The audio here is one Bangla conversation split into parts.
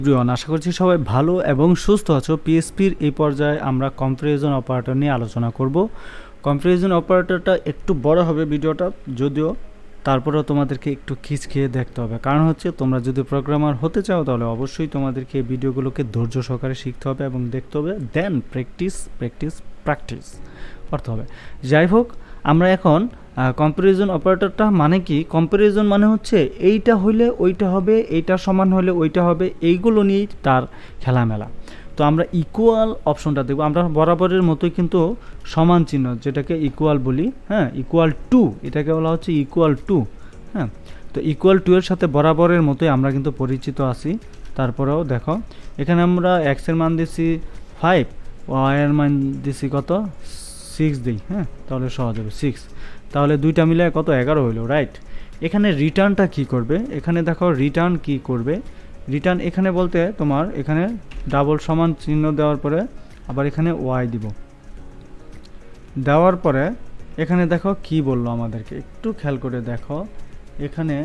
এভরিওয়ান, আশা করছি সবাই ভালো এবং সুস্থ আছো। পিএসপির এই পর্যায়ে আমরা কম্প্যারিজন অপারেটর নিয়ে আলোচনা করব। কম্প্যারিজন অপারেটরটা একটু বড় হবে ভিডিওটা, যদিও তারপরেও তোমাদেরকে একটু খিচখিয়ে দেখতে হবে, কারণ হচ্ছে তোমরা যদি প্রোগ্রামার হতে চাও তাহলে অবশ্যই তোমাদেরকে এই ভিডিওগুলোকে ধৈর্য সহকারে শিখতে হবে এবং দেখতে হবে, দেন প্র্যাকটিস প্র্যাকটিস প্র্যাকটিস করতে হবে। যাই হোক, আমরা এখন কম্প্যারিজন অপারেটরটা মানে কি, কম্প্যারিজন মানে হচ্ছে এইটা হইলে ওইটা হবে, এইটা সমান হলে ওইটা হবে, এইগুলো নিয়েই তার খেলামেলা। তো আমরা ইকুয়াল অপশনটা দেখব। আমরা বরাবরের মতোই কিন্তু সমান চিহ্ন, যেটাকে ইকুয়াল বলি, হ্যাঁ, ইকুয়াল টু, এটাকে বলা হচ্ছে ইকুয়াল টু। হ্যাঁ, তো ইকুয়াল টু এর সাথে বরাবরের মতোই আমরা কিন্তু পরিচিত আছি। তারপরেও দেখো, এখানে আমরা এক্সের মান দিছি 5, ওয়াইয়ের মান দিছি কত 6 দিই। হ্যাঁ, তাহলে সহজ হবে 6, তাহলে দুইটা মিলে কত 11 হইলো, রাইট। এখানে রিটার্নটা কি করবে, এখানে দেখো রিটার্ন কি করবে। রিটার্ন এখানে বলতে তোমার এখানে ডাবল সমান চিহ্ন দেওয়ার পরে আবার এখানে ওয়াই দিব, দেওয়ার পরে এখানে দেখো কি বললো আমাদেরকে, একটু খেয়াল করে দেখো এখানে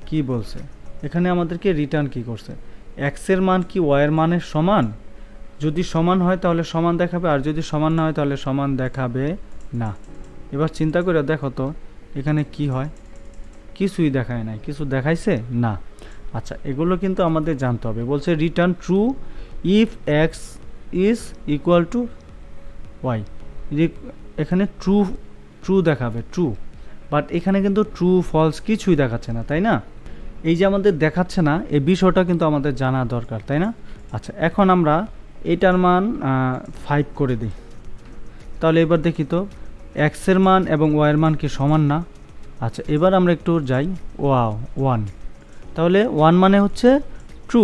কি বলছে। এখানে আমাদেরকে রিটার্ন কি করছে, এক্সের মান কি ওয়াইয়ের মানের সমান, যদি সমান হয় তাহলে সমান দেখাবে, আর যদি সমান না হয় তাহলে সমান দেখাবে না। এবার চিন্তা করে দেখো তো এখানে কি হয়, কিছুই দেখায় নাই, কিছু দেখাইছে না। আচ্ছা, এগুলো কিন্তু আমাদের জানতে হবে। বলছে return true if X is equal to Y, এখানে ট্রু ট্রু দেখাবে, ট্রু, বাট এখানে কিন্তু ট্রু ফলস কিছুই দেখাচ্ছে না, তাই না? এই যে আমাদের দেখাচ্ছে না, এই বিষয়টা কিন্তু আমাদের জানা দরকার, তাই না? আচ্ছা, এখন আমরা এটার মান 5 করে দিই, তাহলে এবার দেখি তো এক্সের মান এবং ওয়াইয়ের মান কি সমান না? আচ্ছা, এবার আমরা একটু যাই, ওয়াও 1, তাহলে 1 মানে হচ্ছে ট্রু,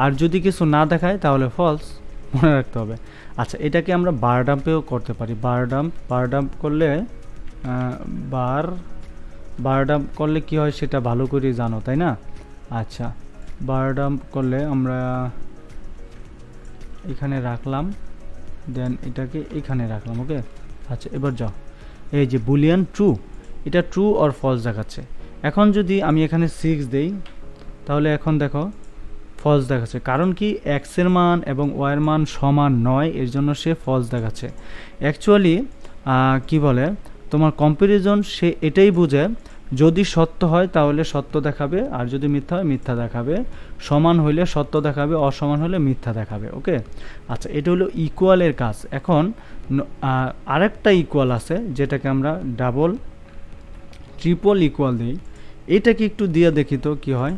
আর যদি কিছু না দেখায় তাহলে ফলস, মনে রাখতে হবে। আচ্ছা, এটাকে আমরা বার ডাম্পেও করতে পারি। বার ডাম্প করলে বার ডাম্প করলে কি হয় সেটা ভালো করে জানো, তাই না? আচ্ছা, বার ডাম্প করলে আমরা এখানে রাখলাম, দেন এটাকে এখানে রাখলাম, ওকে। আচ্ছা, এবার যাও, এই যে বুলিয়ান ট্রু, এটা ট্রু অর ফলস দেখাচ্ছে। এখন যদি আমি এখানে 6 দেই তাহলে এখন দেখো ফলস দেখাচ্ছে, কারণ কি এক্সের মান এবং ওয়াইয়ের মান সমান নয়, এর জন্য সে ফলস দেখাচ্ছে। অ্যাকচুয়ালি কি বলে তোমার কম্প্যারিজন, সে এটাই বুঝে যদি সত্য হয় তাহলে সত্য দেখাবে, আর যদি মিথ্যা হয় মিথ্যা দেখাবে, সমান হইলে সত্য দেখাবে, অসমান হলে মিথ্যা দেখাবে, ওকে। আচ্ছা, এটা হলো ইকুয়ালের কাজ। এখন আরেকটা ইকুয়াল আছে যেটাকে আমরা ডাবল ট্রিপল ইকুয়াল দিই, এটাকে একটু দিয়ে দেখি তো কি হয়।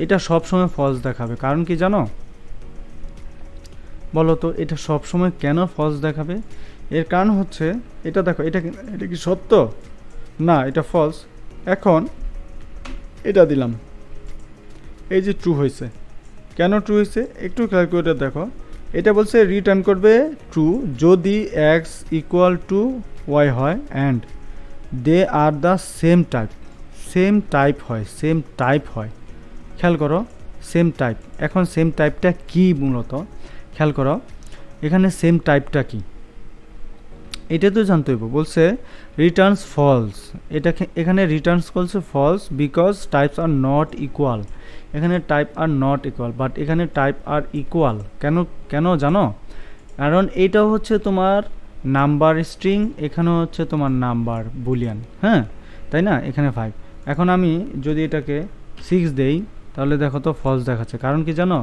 এটা সবসময় ফলস দেখাবে, কারণ কি জানো, বলো তো এটা সবসময় কেন ফলস দেখাবে? এর কারণ হচ্ছে এটা দেখো, এটা কি সত্য না, এটা ফলস। এখন এটা দিলাম, এই যে ট্রু হয়েছে, কেন ট্রু হয়েছে একটু খেয়াল করে দেখো। এটা বলছে রিটার্ন করবে ট্রু যদি এক্স ইকুয়াল টু ওয়াই হয় and they are the same type, same type হয়, সেম টাইপ হয়, খেয়াল করো সেম টাইপ। এখন সেম টাইপটা কি মূলত খেয়াল করো, এখানে সেম টাইপটা কি এটা তো জানতে হইব। বলছে রিটার্নস ফলস, এটাকে এখানে রিটার্নস বলছে false because types are not equal. এখানে type are not equal, but এখানে টাইপ আর ইকুয়াল। কেন কেন জানো? কারণ এইটাও হচ্ছে তোমার নাম্বার স্ট্রিং, এখানেও হচ্ছে তোমার নাম্বার বুলিয়ান, হ্যাঁ, তাই না? এখানে 5। এখন আমি যদি এটাকে 6 দেই তাহলে দেখো তো ফলস দেখাচ্ছে, কারণ কি জানো,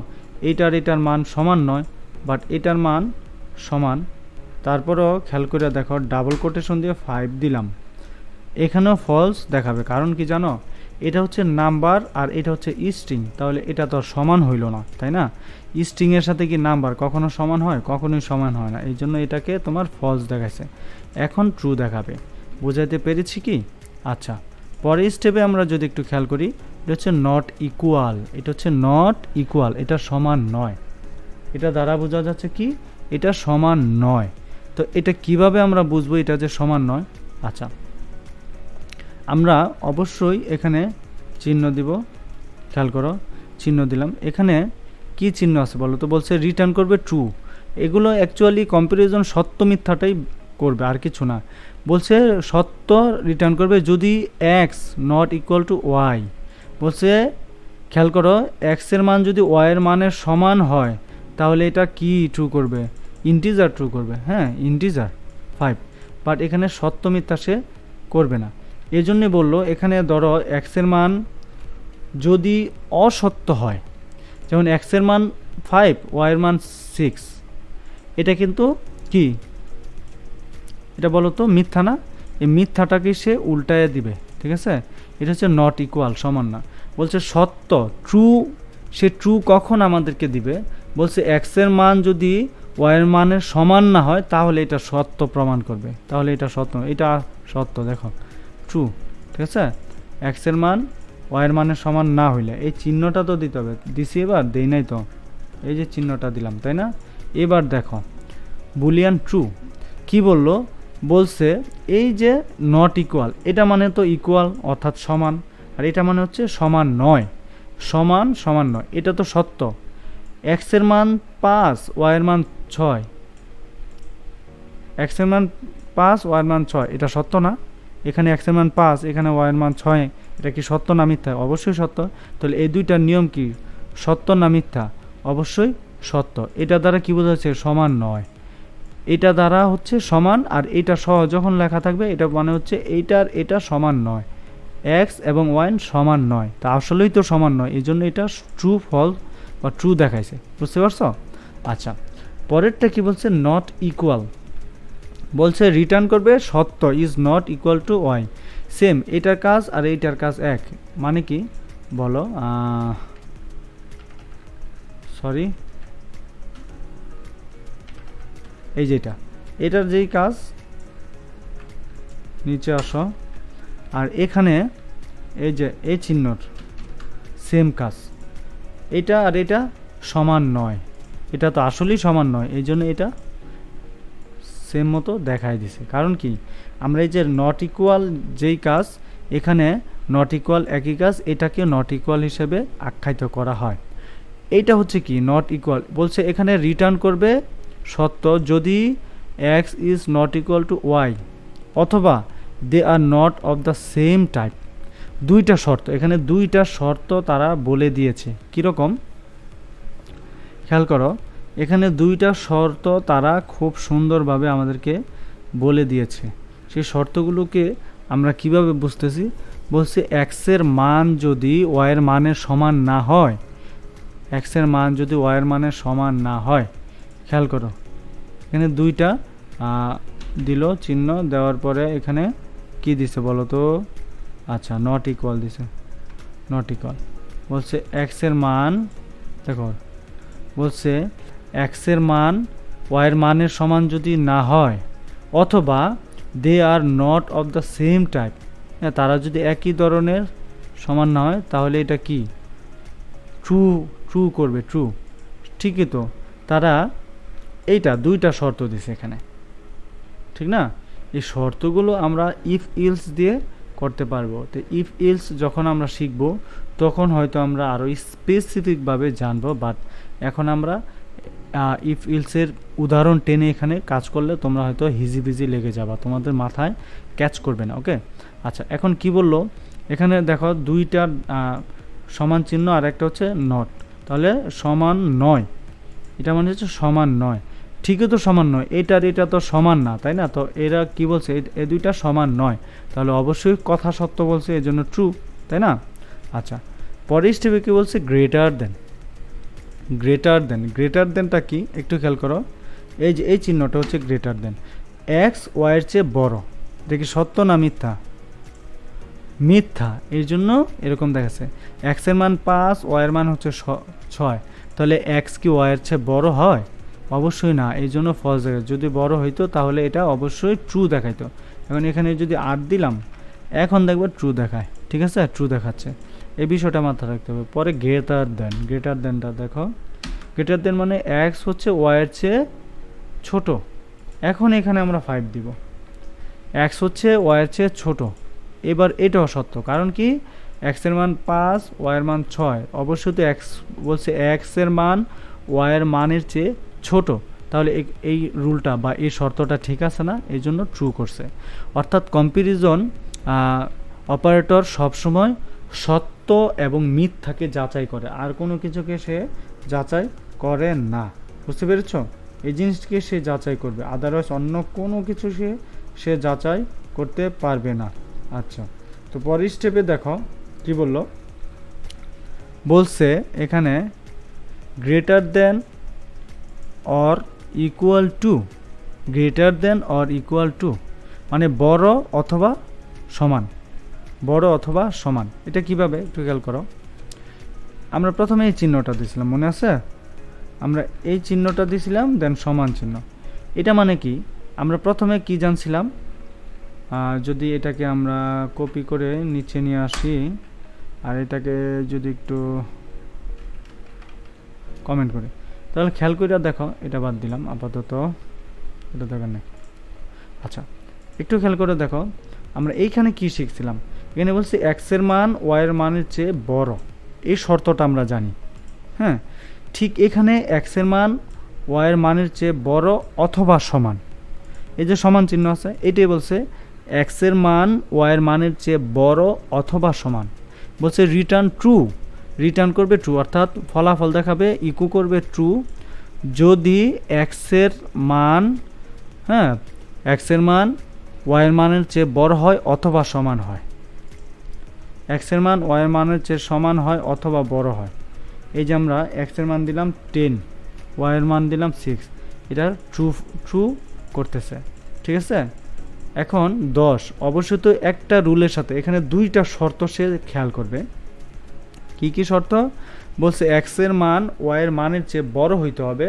এটার মান সমান নয়, বাট এটার মান সমান। তারপরেও খেয়াল করে দেখো, ডাবল কোটেশন দিয়ে 5 দিলাম, এখানেও ফলস দেখাবে, কারণ কি জানো, এটা হচ্ছে নাম্বার আর এটা হচ্ছে স্ট্রিং, তাহলে এটা তো সমান হইল না, তাই না? স্ট্রিংয়ের সাথে কি নাম্বার কখনো সমান হয়? কখনোই সমান হয় না, এই জন্য এটাকে তোমার ফলস দেখাচ্ছে। এখন ট্রু দেখাবে, বোঝাইতে পেরেছি কি? আচ্ছা, পরের স্টেপে আমরা যদি একটু খেয়াল করি, এটা হচ্ছে নট ইকুয়াল, এটা হচ্ছে নট ইকুয়াল, এটা সমান নয়। এটা দ্বারা বোঝা যাচ্ছে কি এটা সমান নয়। তো এটা কিভাবে আমরা বুঝবো এটা যে সমান নয়? আচ্ছা, আমরা অবশ্যই এখানে চিহ্ন দিব, খেয়াল করো চিহ্ন দিলাম। এখানে কি চিহ্ন আছে বলো তো? বলছে রিটার্ন করবে ট্রু। এগুলো অ্যাকচুয়ালি কম্প্যারিজন সত্য মিথ্যাটাই করবে, আর কিছু না। বলছে সত্য রিটার্ন করবে যদি X not equal to Y. বলছে খেয়াল করো এক্স এর মান যদি ওয়াই এর মানের সমান হয় তাহলে এটা কি ট্রু করবে, ইন্টিজার ট্রু করবে, হ্যাঁ ইন্টিজার 5, বাট এখানে সত্য মিথ্যা সে করবে না। এই জন্যে বললো এখানে ধরো এক্স এর মান যদি অসত্য হয়, যেমন এক্স এর মান 5 ওয়াই এর মান 6, এটা কিন্তু কি, এটা বলো তো মিথ্যা না, এই মিথ্যাটাকে সে উল্টায় দিবে, ঠিক আছে, এটা হচ্ছে নট ইকুয়াল, সমান না। বলছে সত্য ট্রু, সে ট্রু কখন আমাদেরকে দিবে, বলছে এক্স এর মান যদি ওয়াই এর মানের সমান না হয় তাহলে এটা সত্য প্রমাণ করবে, তাহলে এটা সত্য, এটা সত্য, দেখো ট্রু, ঠিক আছে। এক্স এর মান ওয়াই এর মানের সমান না হইলে এই চিহ্নটা তো দিতে হবে, দিছি এবার দেই নাই তো, এই যে চিহ্নটা দিলাম, তাই না। এবার দেখো বুলিয়ান ট্রু কি বললো, বলছে এই যে নট ইকুয়াল, এটা মানে তো ইকুয়াল অর্থাৎ সমান, আর এটা মানে হচ্ছে সমান নয়, সমান সমান নয়, এটা তো সত্য। এক্স এর মান 5 ওয়াই এর মান 6, এক্স এর মান 5 ওয়াই এর মান 6, এটা সত্য না, এখানে এক্স এর মান 5 এখানে ওয়াই এর মান 6, এটা কি সত্য না মিথ্যা, অবশ্যই সত্য। তাহলে এই দুইটার নিয়ম কি, সত্য না মিথ্যা, অবশ্যই সত্য। এটা দ্বারা কি বোঝা যাচ্ছে, সমান নয়, এটা দ্বারা হচ্ছে সমান, আর এটা সহ যখন লেখা থাকবে এটা মানে হচ্ছে এইটার এটা সমান নয়, এক্স এবং ওয়াই সমান নয়, তা আসলেই তো সমান নয়, এই জন্য এটা ট্রু ফলস বা ট্রু দেখাইছে, বুঝতে পারছো। আচ্ছা পরেরটা কি বলছে, নট ইকুয়াল, বলছে রিটার্ন করবে সত্য is not equal to Y, same, এটার কাজ আর এইটার কাজ এক, মানে কি বলো, সরি এই যেটা, এটার যেই কাজ, নিচে আসো, আর এখানে এই যে এই চিহ্নর সেম কাজ, এটা আর এটা সমান নয়, এটা তো আসলেই সমান নয়, এই জন্য এটা সেম মতো দেখাই দিছে। কারণ কি, আমরা এই যে নট ইকুয়াল যেই কাজ, এখানে নট ইকুয়াল একই কাজ, এটাকে নট ইকুয়াল হিসেবে আখ্যায়িত করা হয়। এইটা হচ্ছে কি নট ইকুয়াল, বলছে এখানে রিটার্ন করবে সত্য যদি x is not equal to y, অথবা they are not of the same type, দুইটা শর্ত, এখানে দুইটা শর্ত তারা বলে দিয়েছে। কীরকম খেয়াল করো, এখানে দুইটা শর্ত তারা খুব সুন্দরভাবে আমাদেরকে বলে দিয়েছে। সেই শর্তগুলোকে আমরা কিভাবে বুঝতেছি, বলছে এক্সের মান যদি ওয়াইয়ের মানের সমান না হয়, এক্সের মান যদি ওয়াইয়ের মানের সমান না হয়, খেয়াল করো এখানে দুইটা দিল চিহ্ন দেওয়ার পরে এখানে কি দিছে বলো তো, আচ্ছা নট ইকুয়াল দিছে, নট ইকুয়াল, বলছে এক্সের মান, দেখো বলছে এক্সের মান ওয়াইয়ের মানের সমান যদি না হয়, অথবা they are not of the same type, তারা যদি একই ধরনের সমান না হয়, তাহলে এটা কি ট্রু, ট্রু করবে, ট্রু, ঠিকই তো, তারা এইটা দুইটা শর্ত দিছে এখানে, ঠিক না। এই শর্তগুলো আমরা ইফ ইলস দিয়ে করতে পারবো। তো ইফ ইলস যখন আমরা শিখব তখন হয়তো আমরা আরও স্পেসিফিকভাবে জানবো, বাট এখন আমরা ইফ ইলসের উদাহরণ টেনে এখানে কাজ করলে তোমরা হয়তো হিজিবিজি লেগে যাবা, তোমাদের মাথায় ক্যাচ করবে না, ওকে। আচ্ছা এখন কি বললো, এখানে দেখো দুইটা সমান চিহ্ন আর একটা হচ্ছে নট, তাহলে সমান নয়, এটা মানে হচ্ছে সমান নয়, ঠিকই তো সমান নয়, এটার এটা তো সমান না, তাই না, তো এরা কি বলছে এই দুইটা সমান নয়, তাহলে অবশ্যই কথা সত্য বলছে, এই জন্য ট্রু, তাই না। আচ্ছা পরের স্টেপে কি বলছে, greater than, greater than, greater দেনটা কি একটু খেয়াল করো, এই যে এই চিহ্নটা হচ্ছে গ্রেটার দেন, এক্স ওয়াইয়ের চেয়ে বড়, দেখি সত্য না মিথ্যা, মিথ্যা, এর জন্য এরকম দেখাচ্ছে, এক্সের মান 5 ওয়াইয়ের মান হচ্ছে 6, তাহলে এক্স কি ওয়াইয়ের চেয়ে বড় হয়, অবশ্যই না, এই জন্য ফলস দেখায়, যদি বড় হইতো তাহলে এটা অবশ্যই ট্রু দেখাইতো। এখন এখানে যদি 8 দিলাম, এখন দেখবো ট্রু দেখায়, ঠিক আছে, ট্রু দেখাচ্ছে, এই বিষয়টা মাথায় রাখতে হবে। পরে গ্রেটার দেন, গ্রেটার দেনটা দেখো, গ্রেটার দেন মানে এক্স হচ্ছে ওয়াইয়ের চেয়ে ছোট, এখন এখানে আমরা 5 দিব, এক্স হচ্ছে ওয়াইয়ের চেয়ে ছোট, এবার এটাও সত্য, কারণ কি এক্সের মান 5 ওয়াইয়ের মান 6, অবশ্যই তো এক্স বলছে এক্সের মান ওয়াইয়ের মানের চেয়ে ছোট, তাহলে এই রুলটা বা এই শর্তটা ঠিক আছে না, এই জন্য ট্রু করছে। অর্থাৎ কম্প্যারিজন অপারেটর সবসময় সত্য এবং মিথ্যাকে যাচাই করে, আর কোনো কিছুকে সে যাচাই করে না। বুঝতে পেরেছ? এই জিনিসটিকে সে যাচাই করবে, আদারওয়াইজ অন্য কোনো কিছু সে যাচাই করতে পারবে না। আচ্ছা, তো পরের স্টেপে দেখো কি বললো, বলছে এখানে greater than or equal to, greater than or equal to মানে বড় অথবা সমান, বড় অথবা সমান। এটা কিভাবে একটু খেয়াল করো। আমরা প্রথমে এই চিহ্নটা দিয়েছিলাম, মনে আছে? আমরা এই চিহ্নটা দিয়েছিলাম, দেন সমান চিহ্ন। এটা মানে কি, আমরা প্রথমে কি জানছিলাম, যদি এটাকে আমরা কপি করে নিচে নিয়ে আসি, আর এটাকে যদি একটু কমেন্ট করি, তাহলে খেয়াল করে দেখো, এটা বাদ দিলাম আপাতত, এটা দরকার নেই। আচ্ছা, একটু খেয়াল করে দেখো, আমরা এইখানে কি শিখছিলাম, এখানে বলছি এক্সের মান ওয়াইয়ের মানের চেয়ে বড়, এই শর্তটা আমরা জানি। হ্যাঁ, ঠিক এখানে এক্সের মান ওয়াইয়ের মানের চেয়ে বড় অথবা সমান, এই যে সমান চিহ্ন আছে, এটাই বলছে এক্সের মান ওয়াইয়ের মানের চেয়ে বড় অথবা সমান। বলছে রিটার্ন ট্রু, রিটার্ন করবে ট্রু, অর্থাৎ ফলাফল দেখাবে ইকো করবে ট্রু যদি এক্সের মান, হ্যাঁ, এক্সের মান ওয়াইয়ের মানের চেয়ে বড় হয় অথবা সমান হয়, এক্সের মান ওয়াইয়ের মানের চেয়ে সমান হয় অথবা বড় হয়। এই যে আমরা এক্সের মান দিলাম 10, ওয়াইয়ের মান দিলাম 6, এটা ট্রু করতেছে, ঠিক আছে? এখন 10, অবশ্যই তো একটা রুলের সাথে, এখানে দুইটা শর্ত সে খেয়াল করবে। কি কি শর্ত? বলছে এক্সের মান ওয়াইয়ের মানের চেয়ে বড় হইতে হবে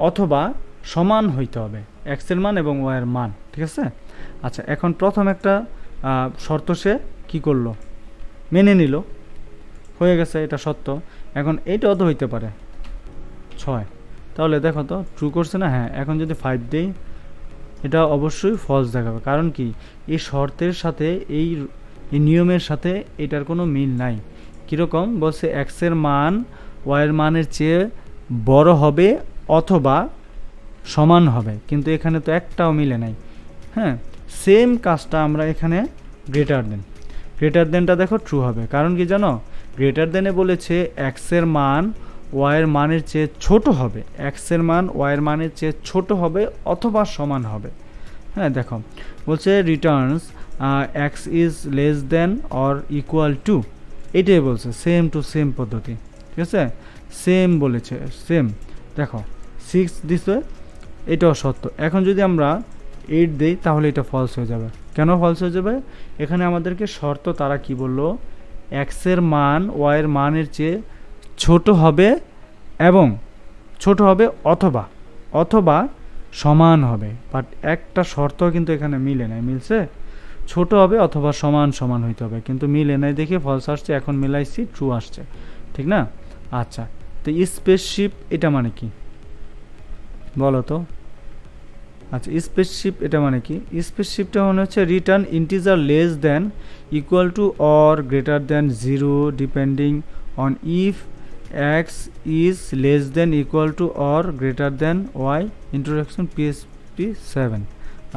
অথবা সমান হইতে হবে, এক্সের মান এবং ওয়াইয়ের মান, ঠিক আছে? আচ্ছা, এখন প্রথম একটা শর্ত সে কি করলো, মেনে নিল, হয়ে গেছে, এটা সত্য। এখন এইটাও তো হইতে পারে 6, তাহলে দেখো তো ট্রু করছে না? হ্যাঁ। এখন যদি 5 দেই, এটা অবশ্যই ফলস দেখাবে, কারণ কি, এই শর্তের সাথে এই নিয়মের সাথে এটার কোনো মিল নাই। কীরকম বলছে, এক্সের মান ওয়াইয়ের মানের চেয়ে বড় হবে অথবা সমান হবে, কিন্তু এখানে তো একটাও মিলে নাই। হ্যাঁ, সেম কাজটা আমরা এখানে গ্রেটার দেনটা দেখো ট্রু হবে, কারণ কি জানো, গ্রেটার দেনে বলেছে এক্সের মান ওয়াইয়ের মানের চেয়ে ছোট হবে, এক্সের মান ওয়াইয়ের মানের চেয়ে ছোট হবে অথবা সমান হবে। হ্যাঁ, দেখো বলছে Returns x is less than or equal to, এটাই বলছে সেম টু সেম পদ্ধতি, ঠিক আছে? সেম বলেছে, সেম। দেখো 6 দিছে, এটাও সত্য। এখন যদি আমরা 8 দিই, তাহলে এটা ফলস হয়ে যাবে। কেন ফলস হয়ে যাবে? এখানে আমাদেরকে শর্ত তারা কি বললো, এক্সের মান ওয়াইয়ের মানের চেয়ে ছোট হবে এবং অথবা সমান হবে, বাট একটা শর্ত কিন্তু এখানে মিলে নাই। মিলছে, ছোট হবে অথবা সমান হইতে হবে, কিন্তু মিলে নাই দেখে ফলস আসছে, এখন মিলাইছি ট্রু আসছে, ঠিক না? আচ্ছা, তো স্পেসশিপ এটা মানে কি বলো তো? আচ্ছা, স্পেসশিপ এটা মানে কি? স্পেসশিপটা মনে হচ্ছে return integer less than equal to or greater than 0 depending on if X is less than equal to or greater than Y, introduction PHP 7।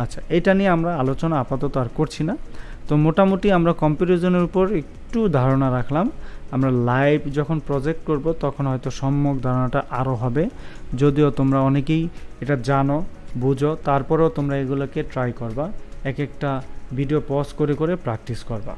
আচ্ছা, এটা নিয়ে আমরা আলোচনা আপাতত আর করছি না। তো মোটামুটি আমরা কম্পারিজনের উপর একটু ধারণা রাখলাম। আমরা লাইভ যখন প্রজেক্ট করব তখন হয়তো সম্যক ধারণাটা আরও হবে, যদিও তোমরা অনেকেই এটা জানো বুঝো, তারপরেও তোমরা এগুলোকে ট্রাই করবা, এক একটা ভিডিও পজ করে প্র্যাকটিস করবা।